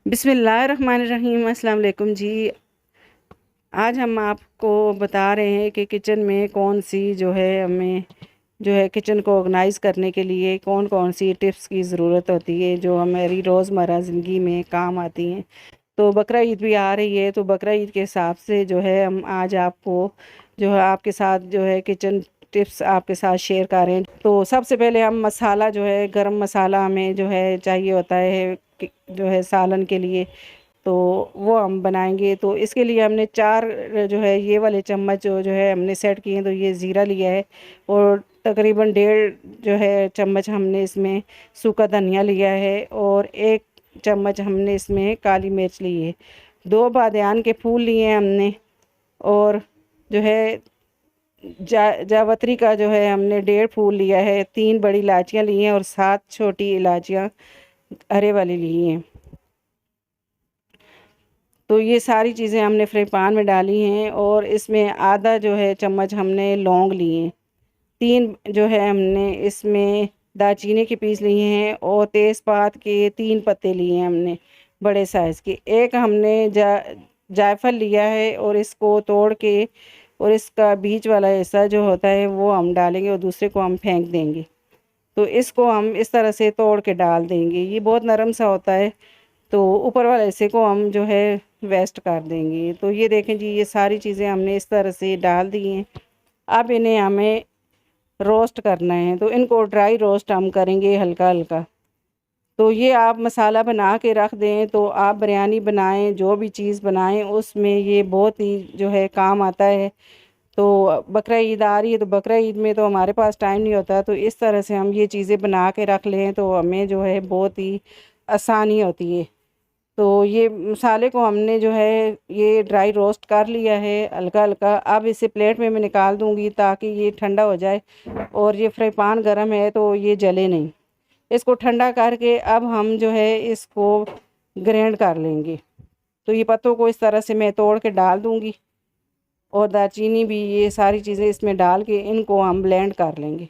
बिस्मिल्लाहिर्रहमानिर्रहीम। अस्सलाम वालेकुम जी। आज हम आपको बता रहे हैं कि किचन में कौन सी हमें किचन को ऑर्गेनाइज़ करने के लिए कौन कौन सी टिप्स की ज़रूरत होती है जो हमारी रोज़मर्रा ज़िंदगी में काम आती हैं। तो बकरा ईद भी आ रही है, तो बकरा ईद के हिसाब से हम आज आपको आपके साथ किचन टिप्स आपके साथ शेयर कर रहे हैं। तो सबसे पहले हम मसाला गरम मसाला हमें चाहिए होता है सालन के लिए। तो वो हम बनाएंगे। तो इसके लिए हमने 4 ये वाले चम्मच हमने सेट किए हैं। तो ये ज़ीरा लिया है और तकरीबन 1.5 चम्मच हमने इसमें सूखा धनिया लिया है और 1 चम्मच हमने इसमें काली मिर्च ली है। 2 बादियान के फूल लिए हैं हमने और जो है जावित्री का हमने 1.5 फूल लिया है। 3 बड़ी इलायचियाँ ली हैं और 7 छोटी इलायचियाँ हरे वाली ली हैं। तो ये सारी चीज़ें हमने फ्राई पैन में डाली हैं और इसमें आधा चम्मच हमने लौंग लिए हैं। 3 हमने इसमें दालचीनी के पीस लिए हैं और तेज़पात के 3 पत्ते लिए हैं हमने बड़े साइज़ के। एक हमने जायफल लिया है और इसको तोड़ के और इसका बीच वाला हिस्सा जो होता है वो हम डालेंगे और दूसरे को हम फेंक देंगे। तो इसको हम इस तरह से तोड़ के डाल देंगे। ये बहुत नरम सा होता है, तो ऊपर वाले हिस्से को हम वेस्ट कर देंगे। तो ये देखें जी, ये सारी चीज़ें हमने इस तरह से डाल दी हैं। अब इन्हें हमें रोस्ट करना है, तो इनको ड्राई रोस्ट हम करेंगे हल्का हल्का। तो ये आप मसाला बना के रख दें, तो आप बिरयानी बनाएं, जो भी चीज़ बनाएं उसमें ये बहुत ही काम आता है। तो बकरा ईद आ रही है, तो बकरा ईद में तो हमारे पास टाइम नहीं होता, तो इस तरह से हम ये चीज़ें बना के रख लें तो हमें बहुत ही आसानी होती है। तो ये मसाले को हमने ये ड्राई रोस्ट कर लिया है हल्का हल्का। अब इसे प्लेट में मैं निकाल दूंगी ताकि ये ठंडा हो जाए और ये फ्राई पैन गर्म है तो ये जले नहीं। इसको ठंडा करके अब हम इसको ग्राइंड कर लेंगे। तो ये पत्तों को इस तरह से मैं तोड़ के डाल दूंगी और दालचीनी भी, ये सारी चीज़ें इसमें डाल के इनको हम ब्लेंड कर लेंगे।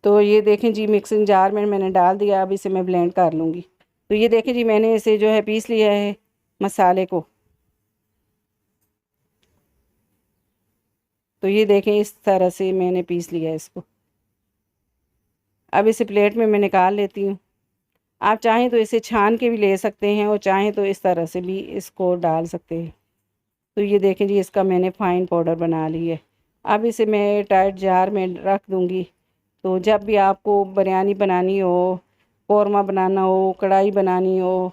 तो ये देखें जी, मिक्सिंग जार में मैंने डाल दिया। अब इसे मैं ब्लेंड कर लूँगी। तो ये देखें जी, मैंने इसे पीस लिया है मसाले को। तो ये देखें, इस तरह से मैंने पीस लिया है इसको। अब इसे प्लेट में मैं निकाल लेती हूँ। आप चाहें तो इसे छान के भी ले सकते हैं और चाहें तो इस तरह से भी इसको डाल सकते हैं। तो ये देखें जी, इसका मैंने फ़ाइन पाउडर बना ली है। अब इसे मैं टाइट जार में रख दूँगी। तो जब भी आपको बिरयानी बनानी हो, कौरमा बनाना हो, कढ़ाई बनानी हो,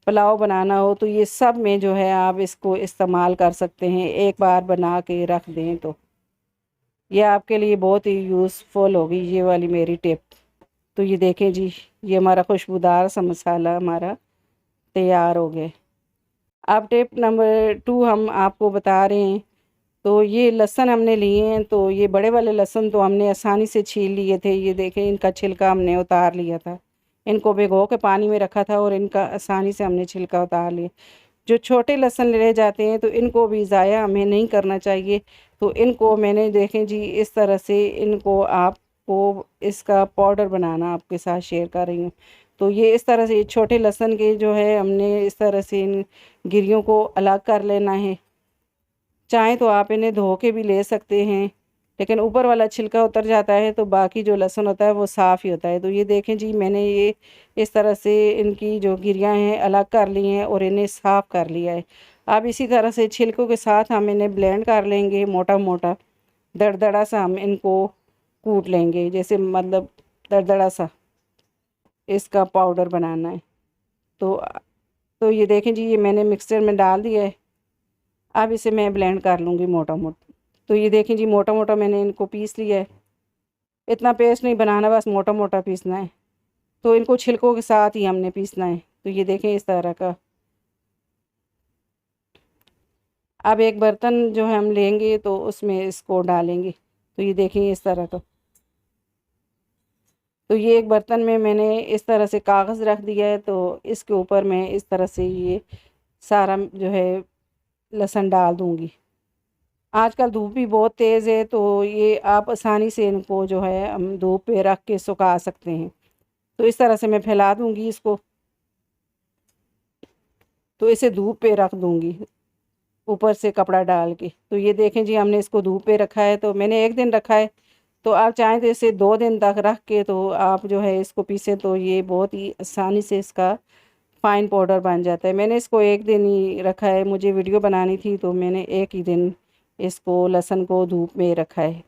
पुलाव बनाना हो, तो ये सब में आप इसको इस्तेमाल कर सकते हैं। एक बार बना के रख दें तो ये आपके लिए बहुत ही यूज़फुल होगी ये वाली मेरी टिप। तो ये देखें जी, ये हमारा खुशबूदार सा मसाला हमारा तैयार हो गया। अब टिप नंबर 2 हम आपको बता रहे हैं। तो ये लहसुन हमने लिए हैं, तो ये बड़े वाले लहसुन तो हमने आसानी से छील लिए थे। ये देखें, इनका छिलका हमने उतार लिया था। इनको भिगो के पानी में रखा था और इनका आसानी से हमने छिलका उतार लिया। जो छोटे लहसुन रह जाते हैं तो इनको भी ज़ाया हमें नहीं करना चाहिए। तो इनको मैंने देखें जी, इस तरह से इनको आपको इसका पाउडर बनाना आपके साथ शेयर कर रही हूँ। तो ये इस तरह से छोटे लहसुन के हमने इस तरह से इन गिरियों को अलग कर लेना है। चाहें तो आप इन्हें धो के भी ले सकते हैं, लेकिन ऊपर वाला छिलका उतर जाता है तो बाकी जो लहसुन होता है वो साफ़ ही होता है। तो ये देखें जी, मैंने ये इस तरह से इनकी जो गिरियाँ हैं अलग कर ली हैं और इन्हें साफ़ कर लिया है। अब इसी तरह से छिलकों के साथ हम इन्हें ब्लेंड कर लेंगे। मोटा मोटा दरदरा सा हम इनको कूट लेंगे, जैसे मतलब दरदरा सा इसका पाउडर बनाना है। तो ये देखें जी, ये मैंने मिक्सचर में डाल दिया है। अब इसे मैं ब्लेंड कर लूँगी मोटा मोटा। तो ये देखें जी, मोटा मोटा मैंने इनको पीस लिया है। इतना पेस्ट नहीं बनाना, बस मोटा मोटा पीसना है। तो इनको छिलकों के साथ ही हमने पीसना है। तो ये देखें इस तरह का। अब एक बर्तन हम लेंगे तो उसमें इसको डालेंगे। तो ये देखें इस तरह का। तो ये एक बर्तन में मैंने इस तरह से कागज़ रख दिया है। तो इसके ऊपर मैं इस तरह से ये सारा लहसुन डाल दूँगी। आजकल धूप भी बहुत तेज़ है, तो ये आप आसानी से इनको हम धूप पे रख के सुखा सकते हैं। तो इस तरह से मैं फैला दूँगी इसको। तो इसे धूप पे रख दूँगी ऊपर से कपड़ा डाल के। तो ये देखें जी, हमने इसको धूप पे रखा है। तो मैंने 1 दिन रखा है, तो आप चाहें तो इसे 2 दिन तक रख के तो आप जो है इसको पीसें तो ये बहुत ही आसानी से इसका फ़ाइन पाउडर बन जाता है। मैंने इसको 1 दिन ही रखा है, मुझे वीडियो बनानी थी तो मैंने 1 ही दिन इसको लहसुन को धूप में रखा है।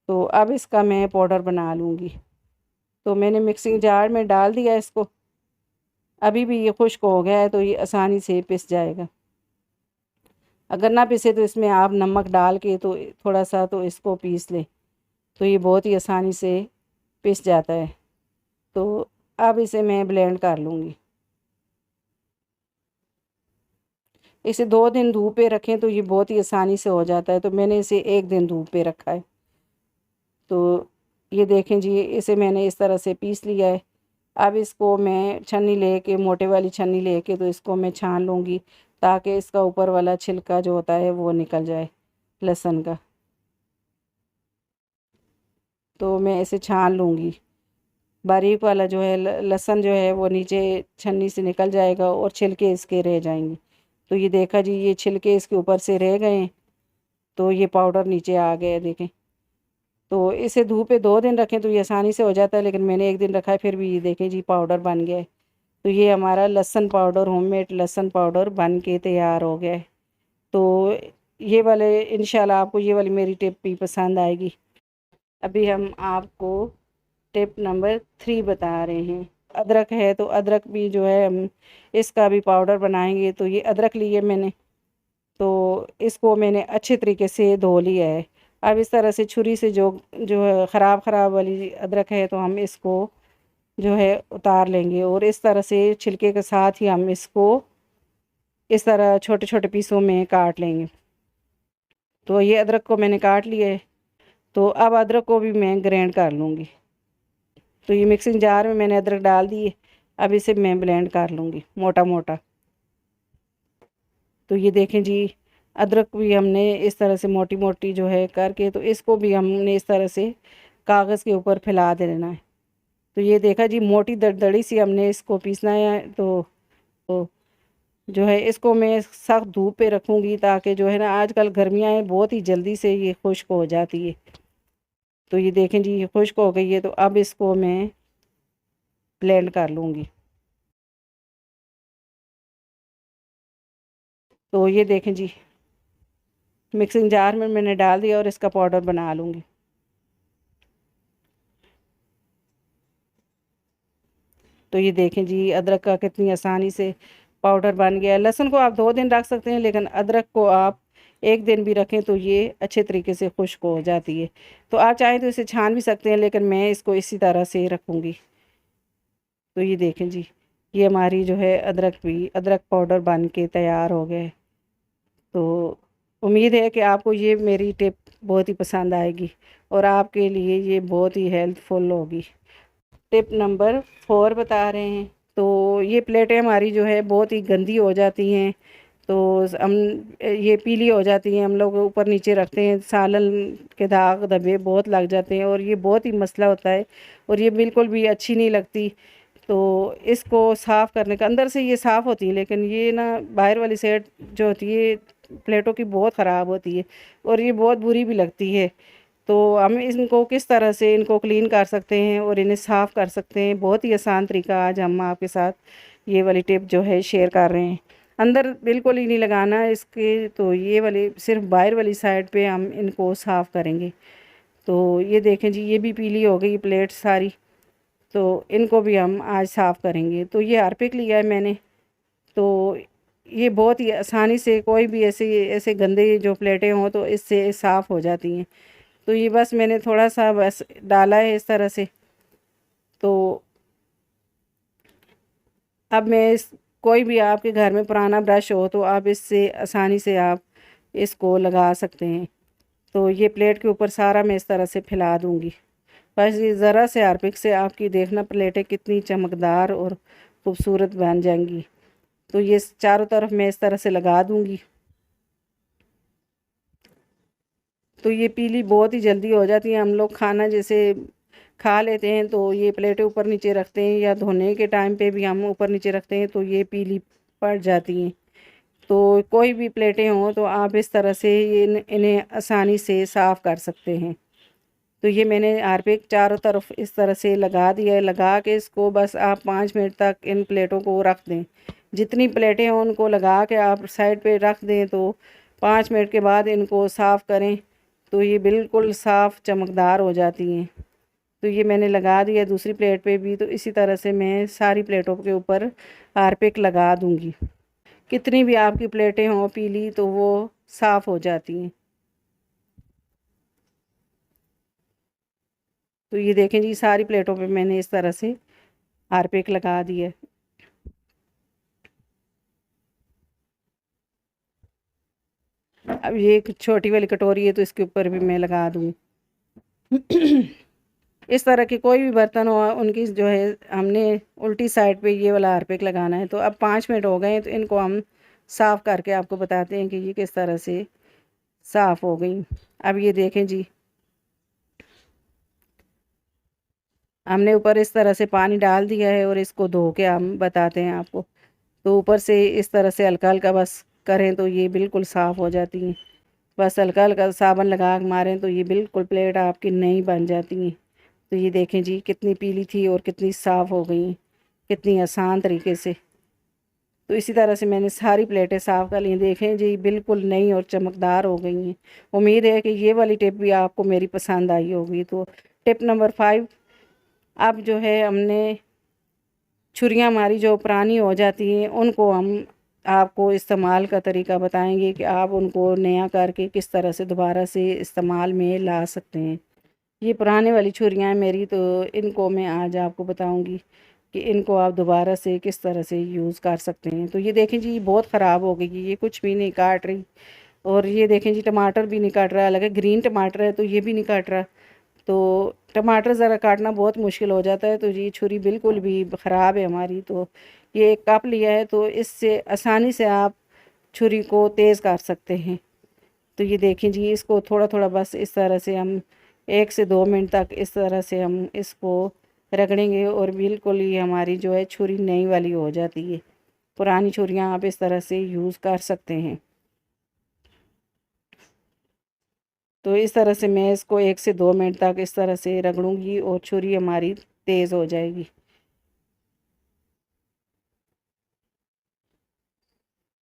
तो अब इसका मैं पाउडर बना लूँगी। तो मैंने मिक्सिंग जार में डाल दिया इसको। अभी भी ये खुश्क हो गया है तो ये आसानी से पिस जाएगा। अगर ना पिसे तो इसमें आप नमक डाल के तो थोड़ा सा तो इसको पीस लें, तो ये बहुत ही आसानी से पिस जाता है। तो अब इसे मैं ब्लेंड कर लूँगी। इसे 2 दिन धूप पे रखें तो ये बहुत ही आसानी से हो जाता है। तो मैंने इसे 1 दिन धूप पे रखा है। तो ये देखें जी, इसे मैंने इस तरह से पीस लिया है। अब इसको मैं छन्नी लेके, मोटे वाली छन्नी लेके तो इसको मैं छान लूँगी, ताकि इसका ऊपर वाला छिलका जो होता है वो निकल जाए लहसुन का। तो मैं इसे छान लूँगी। बारीक वाला जो है लहसुन जो है वो नीचे छन्नी से निकल जाएगा और छिलके इसके रह जाएंगे। तो ये देखा जी, ये छिलके इसके ऊपर से रह गए हैं, तो ये पाउडर नीचे आ गया देखें। तो इसे धूप पे 2 दिन रखें तो ये आसानी से हो जाता है, लेकिन मैंने 1 दिन रखा है, फिर भी ये देखें जी पाउडर बन गया है। तो ये हमारा लहसुन पाउडर, होममेड लहसुन पाउडर बन के तैयार हो गया है। तो ये वाले इंशाल्लाह आपको ये वाली मेरी टिप भी पसंद आएगी। अभी हम आपको टिप नंबर 3 बता रहे हैं। अदरक है तो अदरक भी जो है हम इसका भी पाउडर बनाएंगे। तो ये अदरक लिए मैंने, तो इसको मैंने अच्छे तरीके से धो लिया है। अब इस तरह से छुरी से जो जो है ख़राब वाली अदरक है तो हम इसको जो है उतार लेंगे, और इस तरह से छिलके के साथ ही हम इसको इस तरह छोटे छोटे पीसों में काट लेंगे। तो ये अदरक को मैंने काट लिया है। तो अब अदरक को भी मैं ग्राइंड कर लूँगी। तो ये मिक्सिंग जार में मैंने अदरक डाल दी है। अब इसे मैं ब्लेंड कर लूँगी मोटा मोटा। तो ये देखें जी, अदरक भी हमने इस तरह से मोटी मोटी जो है करके, तो इसको भी हमने इस तरह से कागज़ के ऊपर फैला देना है। तो ये देखा जी, मोटी दरदड़ी सी हमने इसको पीसना है। तो जो है इसको मैं सख्त धूप पे रखूँगी, ताकि जो है ना, आजकल गर्मियाँ हैं, बहुत ही जल्दी से ये खुश्क हो जाती है। तो ये देखें जी, ये खुश्क हो गई है। तो अब इसको मैं ब्लेंड कर लूँगी। तो ये देखें जी, मिक्सिंग जार में मैंने डाल दिया और इसका पाउडर बना लूँगी। तो ये देखें जी, अदरक का कितनी आसानी से पाउडर बन गया है। लहसुन को आप 2 दिन रख सकते हैं, लेकिन अदरक को आप 1 दिन भी रखें तो ये अच्छे तरीके से खुश्क हो जाती है। तो आप चाहें तो इसे छान भी सकते हैं, लेकिन मैं इसको इसी तरह से रखूँगी। तो ये देखें जी, ये हमारी जो है अदरक पाउडर बन के तैयार हो गए। तो उम्मीद है कि आपको ये मेरी टिप बहुत ही पसंद आएगी और आपके लिए ये बहुत ही हेल्पफुल होगी। टिप नंबर 4 बता रहे हैं। तो ये प्लेटें हमारी जो है बहुत ही गंदी हो जाती हैं। तो हम ये पीली हो जाती हैं, हम लोग ऊपर नीचे रखते हैं, सालन के दाग धब्बे बहुत लग जाते हैं और ये बहुत ही मसला होता है और ये बिल्कुल भी अच्छी नहीं लगती। तो इसको साफ़ करने का, अंदर से ये साफ़ होती है, लेकिन ये ना बाहर वाली साइड जो होती है प्लेटों की बहुत ख़राब होती है और ये बहुत बुरी भी लगती है। तो हम इनको किस तरह से इनको क्लीन कर सकते हैं और इन्हें साफ़ कर सकते हैं, बहुत ही आसान तरीका आज हम आपके साथ ये वाली टिप जो है शेयर कर रहे हैं। अंदर बिल्कुल ही नहीं लगाना इसके, तो ये वाली सिर्फ बाहर वाली साइड पे हम इनको साफ़ करेंगे। तो ये देखें जी, ये भी पीली हो गई प्लेट सारी। तो इनको भी हम आज साफ़ करेंगे। तो ये हार्पिक लिया है मैंने। तो ये बहुत ही आसानी से कोई भी ऐसे ऐसे गंदे जो प्लेटें हों तो इससे साफ़ हो जाती हैं। तो ये बस मैंने थोड़ा सा बस डाला है इस तरह से। तो अब मैं इस कोई भी आपके घर में पुराना ब्रश हो तो आप इससे आसानी से आप इसको लगा सकते हैं। तो ये प्लेट के ऊपर सारा मैं इस तरह से फैला दूँगी। बस ये ज़रा से हार्पिक से आपकी देखना प्लेटें कितनी चमकदार और खूबसूरत बन जाएंगी। तो ये चारों तरफ मैं इस तरह से लगा दूँगी। तो ये पीली बहुत ही जल्दी हो जाती है। हम लोग खाना जैसे खा लेते हैं तो ये प्लेटें ऊपर नीचे रखते हैं, या धोने के टाइम पे भी हम ऊपर नीचे रखते हैं तो ये पीली पड़ जाती हैं। तो कोई भी प्लेटें हों तो आप इस तरह से इन्हें आसानी से साफ़ कर सकते हैं। तो ये मैंने हार्पिक चारों तरफ इस तरह से लगा दिया है। लगा के इसको बस आप 5 मिनट तक इन प्लेटों को रख दें। जितनी प्लेटें हों उनको लगा के आप साइड पे रख दें, तो 5 मिनट के बाद इनको साफ़ करें तो ये बिल्कुल साफ़ चमकदार हो जाती हैं। तो ये मैंने लगा दिया दूसरी प्लेट पे भी। तो इसी तरह से मैं सारी प्लेटों के ऊपर हार्पिक लगा दूँगी। कितनी भी आपकी प्लेटें हों पीली तो वो साफ़ हो जाती हैं। तो ये देखें जी, सारी प्लेटों पे मैंने इस तरह से हार्पिक लगा दिया है। अब ये एक छोटी वाली कटोरी है तो इसके ऊपर भी मैं लगा दूँ। इस तरह के कोई भी बर्तन हो उनकी जो है हमने उल्टी साइड पे ये वाला हार्पिक लगाना है। तो अब 5 मिनट हो गए हैं तो इनको हम साफ़ करके आपको बताते हैं कि ये किस तरह से साफ़ हो गई। अब ये देखें जी, हमने ऊपर इस तरह से पानी डाल दिया है और इसको धो के हम बताते हैं आपको। तो ऊपर से इस तरह से हल्का हल्का बस करें तो ये बिल्कुल साफ़ हो जाती हैं। बस हल्का हल्का साबुन लगा के मारें तो ये बिल्कुल प्लेट आपकी नई बन जाती हैं। तो ये देखें जी, कितनी पीली थी और कितनी साफ़ हो गई, कितनी आसान तरीके से। तो इसी तरह से मैंने सारी प्लेटें साफ़ कर ली। देखें जी, बिल्कुल नई और चमकदार हो गई हैं। उम्मीद है कि ये वाली टिप भी आपको मेरी पसंद आई होगी। तो टिप नंबर 5, अब जो है हमने छुरियाँ हमारी जो पुरानी हो जाती हैं उनको हम आपको इस्तेमाल का तरीका बताएंगे कि आप उनको नया करके किस तरह से दोबारा से इस्तेमाल में ला सकते हैं। ये पुराने वाली छुरियाँ हैं मेरी, तो इनको मैं आज आपको बताऊंगी कि इनको आप दोबारा से किस तरह से यूज़ कर सकते हैं। तो ये देखें जी, बहुत ख़राब हो गई, ये कुछ भी नहीं काट रही। और ये देखें जी, टमाटर भी नहीं काट रहा, हालांकि ग्रीन टमाटर है तो ये भी नहीं काट रहा। तो टमाटर ज़रा काटना बहुत मुश्किल हो जाता है। तो ये छुरी बिल्कुल भी ख़राब है हमारी। तो ये एक कप लिया है तो इससे आसानी से आप छुरी को तेज़ कर सकते हैं। तो ये देखें जी, इसको थोड़ा थोड़ा बस इस तरह से हम 1 से 2 मिनट तक इस तरह से हम इसको रगड़ेंगे और बिल्कुल ही हमारी जो है छुरी नई वाली हो जाती है। पुरानी छुरियाँ आप इस तरह से यूज़ कर सकते हैं। तो इस तरह से मैं इसको 1 से 2 मिनट तक इस तरह से रगड़ूंगी और छुरी हमारी तेज़ हो जाएगी।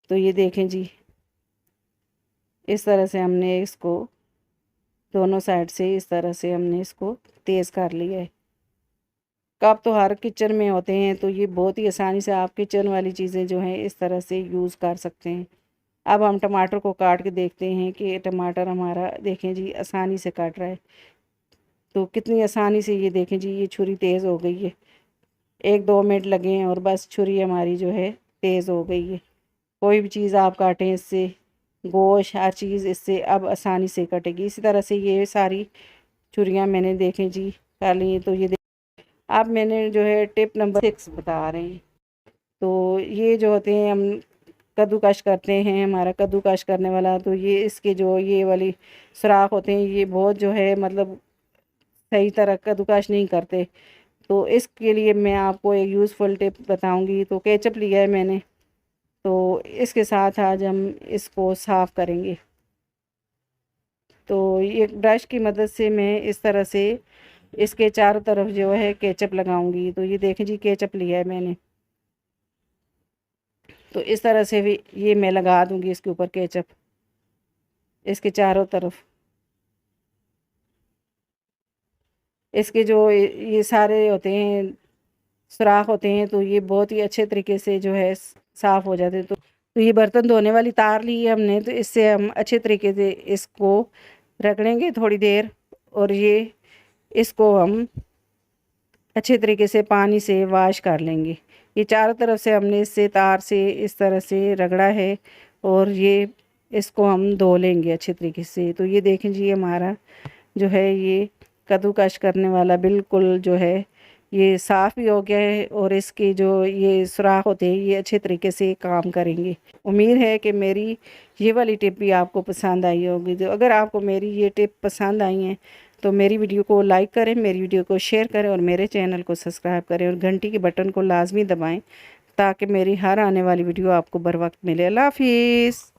तो ये देखें जी, इस तरह से हमने इसको दोनों साइड से इस तरह से हमने इसको तेज़ कर लिया है। कप तो हर किचन में होते हैं तो ये बहुत ही आसानी से आप किचन वाली चीज़ें जो हैं इस तरह से यूज़ कर सकते हैं। अब हम टमाटर को काट के देखते हैं कि टमाटर हमारा देखें जी आसानी से काट रहा है। तो कितनी आसानी से ये देखें जी, ये छुरी तेज़ हो गई है। 1-2 मिनट लगे हैं और बस छुरी हमारी जो है तेज़ हो गई है। कोई भी चीज़ आप काटें इससे, गोश्त हर चीज़ इससे अब आसानी से कटेगी। इसी तरह से ये सारी छुरियाँ मैंने देखें जी कर ली। तो ये अब मैंने जो है टिप नंबर 6 बता रहे हैं। तो ये जो होते हैं, हम कद्दूकश करते हैं, हमारा कद्दूकश करने वाला, तो ये इसके जो ये वाली सुराख होते हैं ये बहुत जो है मतलब सही तरह कद्दूकश नहीं करते। तो इसके लिए मैं आपको एक यूज़फुल टिप बताऊंगी। तो केचप लिया है मैंने, तो इसके साथ आज हम इसको साफ़ करेंगे। तो ये ब्रश की मदद से मैं इस तरह से इसके चारों तरफ जो है केचप लगाऊंगी। तो ये देखें जी, केचप लिया है मैंने, तो इस तरह से भी ये मैं लगा दूंगी इसके ऊपर केचप, इसके चारों तरफ। इसके जो ये सारे होते हैं सुराख होते हैं तो ये बहुत ही अच्छे तरीके से जो है साफ़ हो जाते हैं। तो ये बर्तन धोने वाली तार ली है हमने, तो इससे हम अच्छे तरीके से इसको रगड़ेंगे थोड़ी देर, और ये इसको हम अच्छे तरीके से पानी से वॉश कर लेंगे। ये चारों तरफ से हमने इससे तार से इस तरह से रगड़ा है और ये इसको हम धो लेंगे अच्छे तरीके से। तो ये देखें जी, हमारा जो है ये कद्दूकश करने वाला बिल्कुल जो है ये साफ़ भी हो गया है और इसके जो ये सुराख होते हैं ये अच्छे तरीके से काम करेंगे। उम्मीद है कि मेरी ये वाली टिप भी आपको पसंद आई होगी। तो अगर आपको मेरी ये टिप पसंद आई हैं तो मेरी वीडियो को लाइक करें, मेरी वीडियो को शेयर करें और मेरे चैनल को सब्सक्राइब करें और घंटी के बटन को लाजमी दबाएं ताकि मेरी हर आने वाली वीडियो आपको बर वक्त मिले। अल्लाह हाफिज़।